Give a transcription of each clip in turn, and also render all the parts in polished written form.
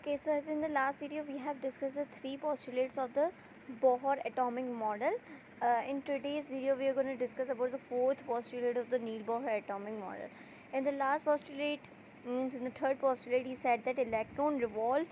Okay, so as in the last video we have discussed the three postulates of the Bohr atomic model. In today's video we are going to discuss about the fourth postulate of the Niels Bohr atomic model. In the last postulate, means in the third postulate, he said that electron revolve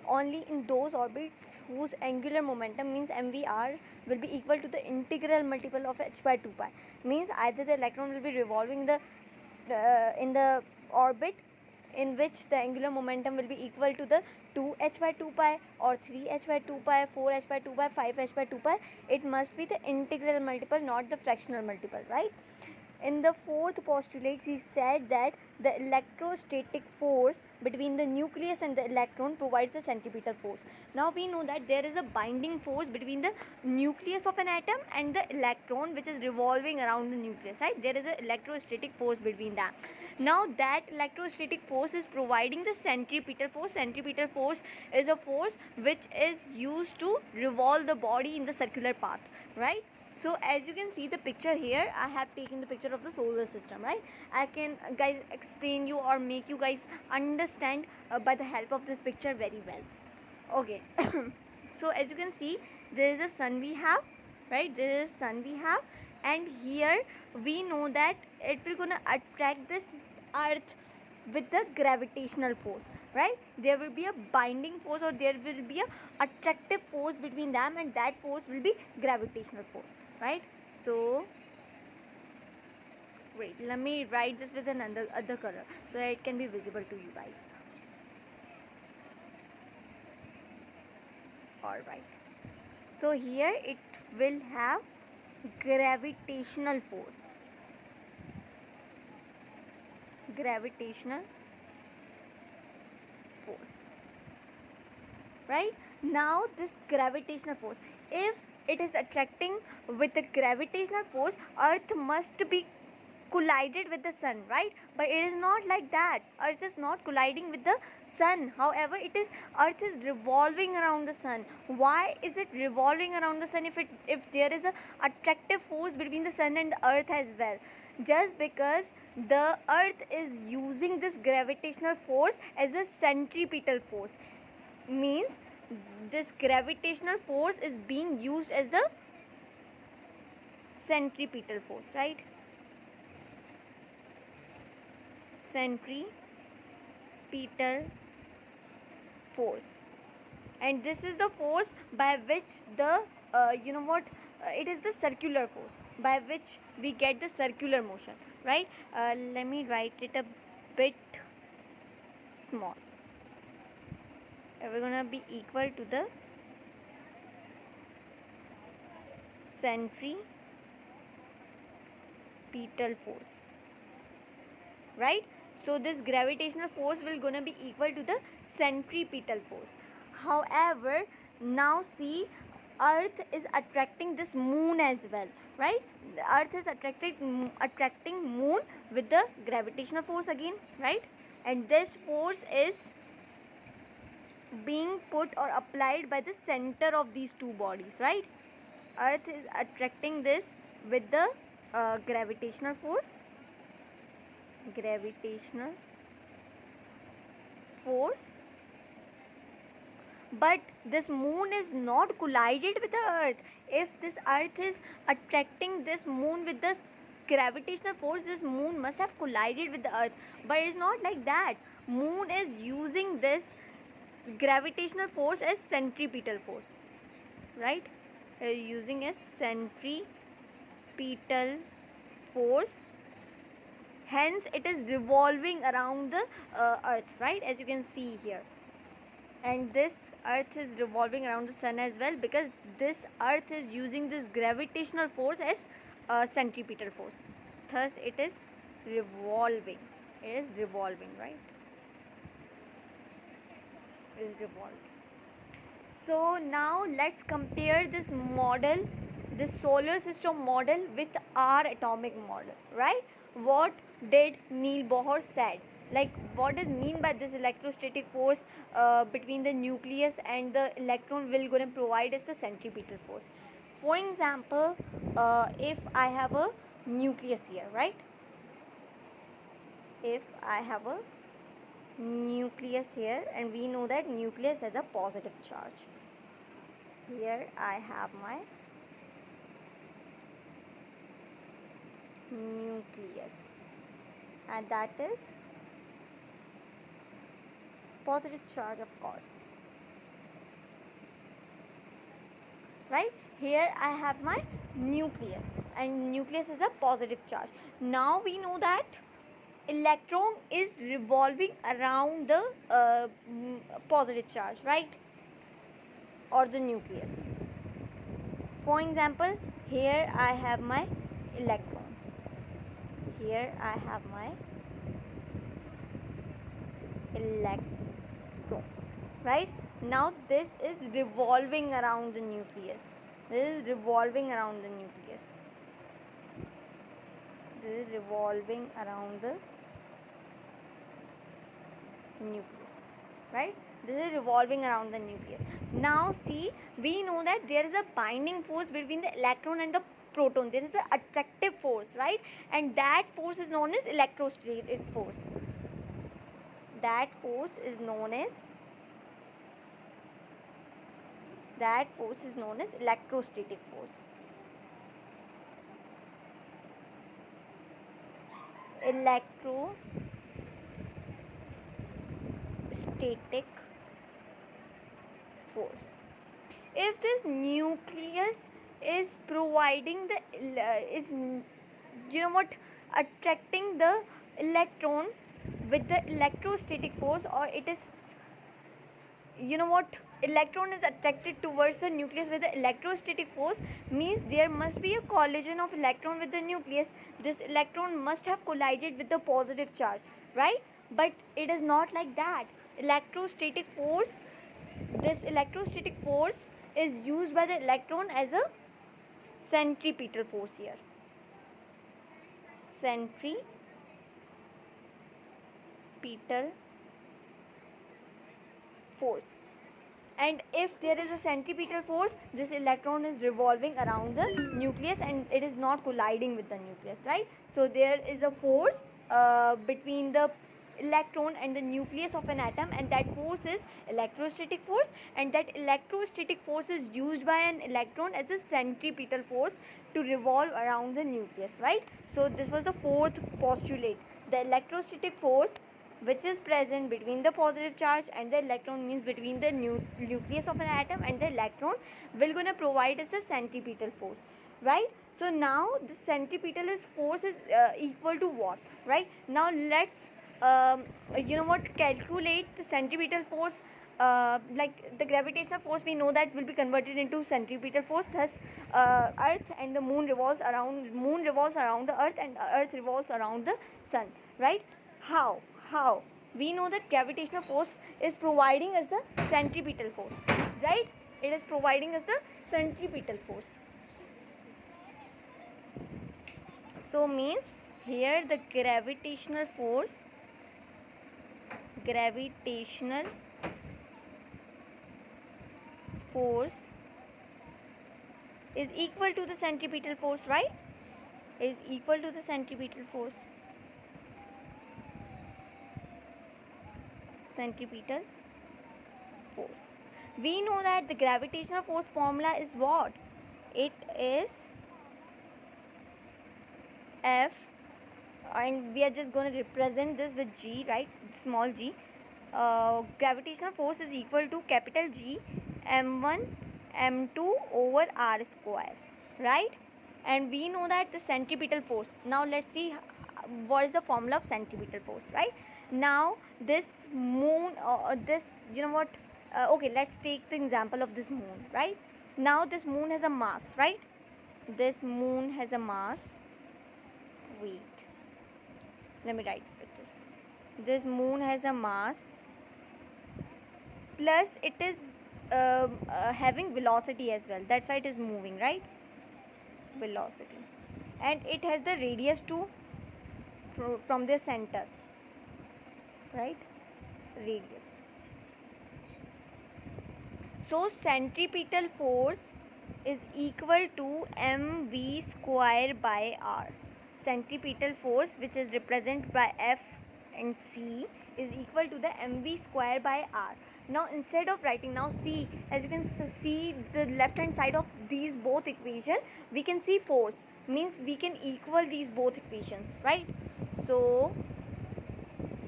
only in those orbits whose angular momentum, means MVR, will be equal to the integral multiple of h by 2 pi. Means either the electron will be revolving in the orbit in which the angular momentum will be equal to the 2h by 2 pi or 3h by 2 pi, 4h by 2 pi, 5h by 2 pi. It must be the integral multiple, not the fractional multiple, right? In the fourth postulate, he said that the electrostatic force between the nucleus and the electron provides the centripetal force. Now we know that there is a binding force between the nucleus of an atom and the electron which is revolving around the nucleus, right? There is an electrostatic force between them. Now that electrostatic force is providing the centripetal force. Centripetal force is a force which is used to revolve the body in the circular path, right? So as you can see the picture here, I have taken the picture of the solar system, right? I can guys explain you or make you guys understand by the help of this picture very well. Okay. So as you can see, there is a sun we have, right? There is a sun we have, and here we know that it will gonna attract this earth with the gravitational force, right? There will be a binding force or there will be a attractive force between them, and that force will be gravitational force, right? So wait, let me write this with another other color so that it can be visible to you guys. All right, so here it will have gravitational force. Gravitational force, right? Now this gravitational force, if it is attracting with the gravitational force, earth must be collided with the sun, right? But it is not like that. Earth is not colliding with the sun. However, earth is revolving around the sun. Why is it revolving around the sun if there is a attractive force between the sun and the earth as well? Just because the earth is using this gravitational force as a centripetal force, means this gravitational force is being used as the centripetal force, right? Centripetal force, and this is the force by which the it is the circular force by which we get the circular motion, right? Let me write it a bit small. We're gonna be equal to the centripetal force, right? So this gravitational force will gonna be equal to the centripetal force. However, now see, earth is attracting this moon as well, right? The earth is attracting moon with the gravitational force again, right? And this force is being put or applied by the center of these two bodies, right? Earth is attracting this with the gravitational force, but this moon is not collided with the earth. If this earth is attracting this moon with the gravitational force, this moon must have collided with the earth, but it's not like that. Moon is using this gravitational force as centripetal force, right? Using a centripetal force, hence it is revolving around the earth, right? As you can see here, and this earth is revolving around the sun as well, because this earth is using this gravitational force as centripetal force. Thus it is revolving. Right? It is revolving. So now let's compare this model, this solar system model, with our atomic model, right? What did Niels Bohr said? Like, what does mean by this electrostatic force between the nucleus and the electron will gonna provide us the centripetal force? For example, if I have a nucleus here, right? If I have a nucleus here, and we know that nucleus has a positive charge. Here I have my nucleus, and that is positive charge, of course, right? Here I have my nucleus, and nucleus is a positive charge. Now we know that electron is revolving around the positive charge, right, or the nucleus. For example, here I have my electron, here I have my electron, right? Now this is revolving around the nucleus. This is revolving around the nucleus. This is revolving around the nucleus, right? This is revolving around the nucleus. Now see, we know that there is a binding force between the electron and the proton. There is an attractive force, right? And that force is known as electrostatic force. That force is known as electrostatic force. Electrostatic force. If this nucleus is providing the attracting the electron with the electrostatic force, or it is electron is attracted towards the nucleus with the electrostatic force, means there must be a collision of electron with the nucleus. This electron must have collided with the positive charge, right? But it is not like that. This electrostatic force is used by the electron as a centripetal force here. Centripetal force. And if there is a centripetal force, this electron is revolving around the nucleus and it is not colliding with the nucleus, right? So there is a force between the electron and the nucleus of an atom, and that force is electrostatic force, and that electrostatic force is used by an electron as a centripetal force to revolve around the nucleus, right? So this was the fourth postulate. The electrostatic force which is present between the positive charge and the electron, means between the nucleus of an atom and the electron, will gonna provide us the centripetal force, right? So now the centripetal force is equal to what, right? Now let's calculate the centripetal force. Like the gravitational force, we know that will be converted into centripetal force. Thus earth and the moon revolves around the earth, and earth revolves around the sun, right? How we know that gravitational force is providing us the centripetal force, right? It is providing us the centripetal force. So means here the gravitational force is equal to the centripetal force, right? It is equal to the centripetal force. We know that the gravitational force formula is what? It is F, and we are just going to represent this with G, right? Small g. Gravitational force is equal to capital G m1 m2 over r square, right? And we know that the centripetal force. Now let's see what is the formula of centripetal force, right? Now this moon, okay, let's take the example of this moon, right? Now this moon has a mass, right? This moon has a mass. Wait, let me write with this. This moon has a mass, plus it is having velocity as well. That's why it is moving, right? Velocity. And it has the radius too from the center, right? Radius. So centripetal force is equal to mv square by r. Centripetal force, which is represented by F and C is equal to the mv square by r. Now instead of writing, now see, as you can see the left hand side of these both equation, we can see force, means we can equal these both equations, right? So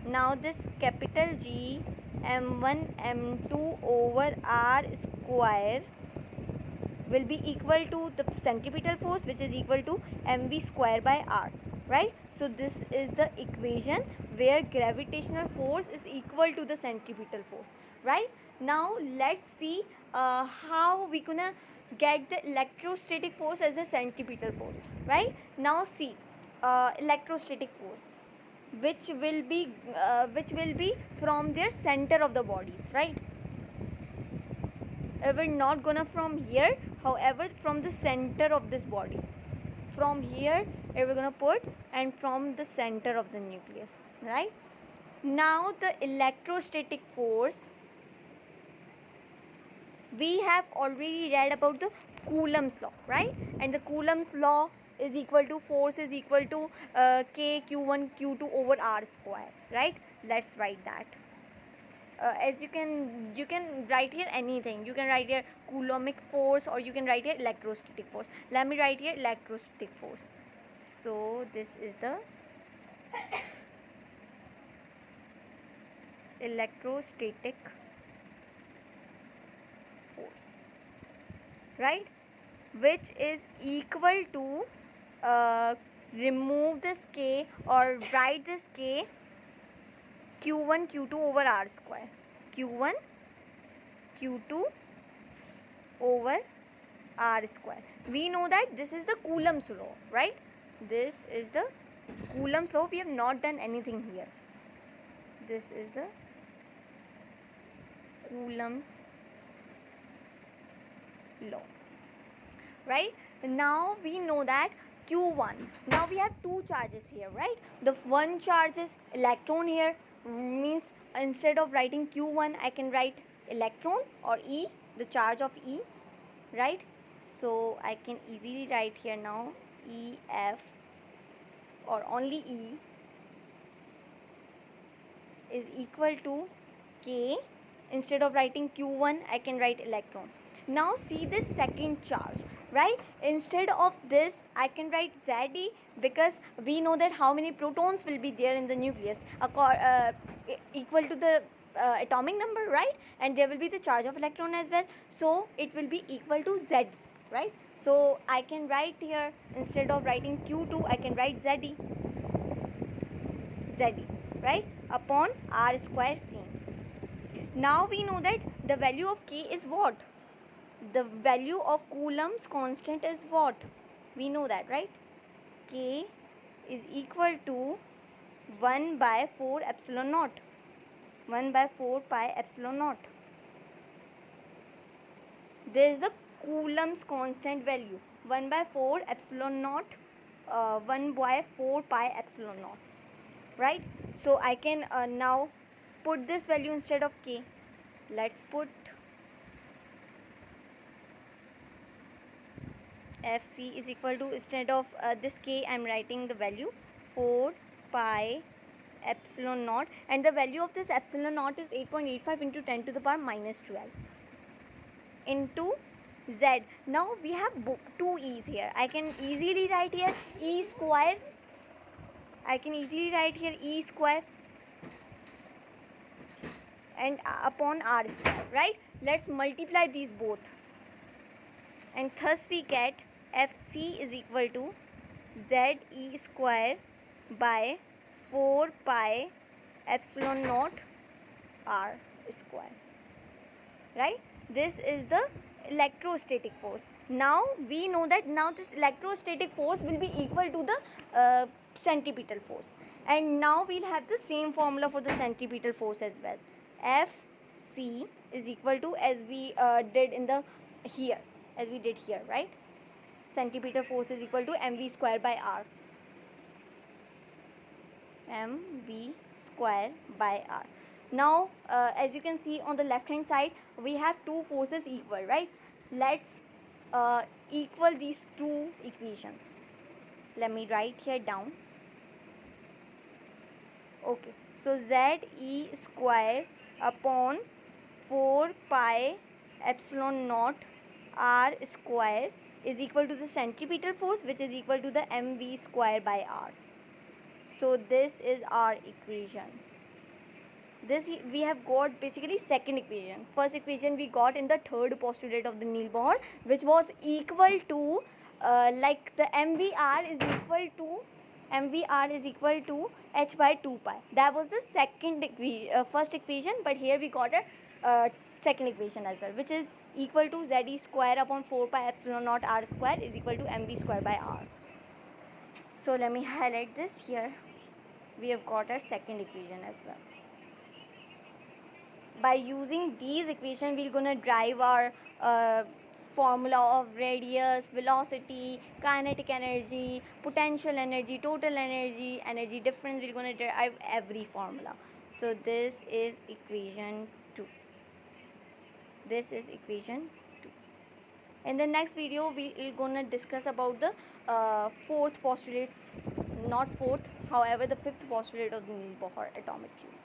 now this capital G m1 m2 over r square will be equal to the centripetal force, which is equal to mv square by r, right? So this is the equation where gravitational force is equal to the centripetal force, right? Now let's see how we gonna get the electrostatic force as a centripetal force, right? Now see, electrostatic force, which will be from their center of the bodies, right? We're not gonna from here, however from the center of this body, from here we're gonna put, and from the center of the nucleus, right? Now the electrostatic force, we have already read about the Coulomb's law, right? And the Coulomb's law is equal to, force is equal to k q1 q2 over r square, right? Let's write that. As you can write here anything. You can write here Coulombic force, or you can write here electrostatic force. Let me write here electrostatic force. So this is the electrostatic force, right? Which is equal to, remove this k or write this k, q1 q2 over r square, q1 q2 over r square. We know that this is the Coulomb's law, right? This is the Coulomb's law. We have not done anything here. This is the Coulomb's law, right? Now we know that q1, now we have two charges here, right? The one charge is electron here, means instead of writing q1 I can write electron or E, the charge of E, right? So I can easily write here now EF, or only E, is equal to K. Instead of writing q1 I can write electron. Now see this second charge, right? Instead of this I can write Ze, because we know that how many protons will be there in the nucleus, equal to the atomic number, right? And there will be the charge of electron as well, so it will be equal to Z, right? So I can write here, instead of writing q2 I can write Z, right, upon r square C. Now we know that the value of K is what? The value of Coulomb's constant is what? We know that, right? K is equal to 1 by 4 epsilon naught. 1 by 4 pi epsilon naught. There is a Coulomb's constant value. 1 by 4 epsilon naught. 1 by 4 pi epsilon naught. Right? So I can now put this value instead of K. Let's put Fc is equal to, instead of this K I am writing the value 4 pi epsilon naught, and the value of this epsilon naught is 8.85 into 10 to the power minus 12 into Z. Now we have two E's here. I can easily write here E square. I can easily write here E square and upon R square, right? Let's multiply these both, and thus we get Fc is equal to Ze square by 4 pi epsilon naught R square, right? This is the electrostatic force. Now we know that now this electrostatic force will be equal to the centripetal force, and now we'll have the same formula for the centripetal force as well. Fc is equal to, as we did in the here, as we did here, right? Centripetal force is equal to mv square by r. mv square by r. Now as you can see on the left hand side, we have two forces equal, right? Let's equal these two equations. Let me write here down. Okay, So Ze square upon 4 pi epsilon naught r square is equal to the centripetal force, which is equal to the mv square by r. So this is our equation. This we have got basically second equation. First equation we got in the third postulate of the Niels Bohr, which was equal to like the mvr is equal to h by 2 pi. That was the first equation, but here we got a second equation as well, which is equal to ze square upon 4 pi epsilon naught r square is equal to mv square by r. So let me highlight this here. We have got our second equation as well. By using these equations, we're gonna drive our formula of radius, velocity, kinetic energy, potential energy, total energy, energy difference. We're gonna derive every formula. So this is equation 2. This is equation 2. In the next video, we're gonna discuss about the fourth postulates, not fourth, however, the fifth postulate of the Niels Bohr atomic theory.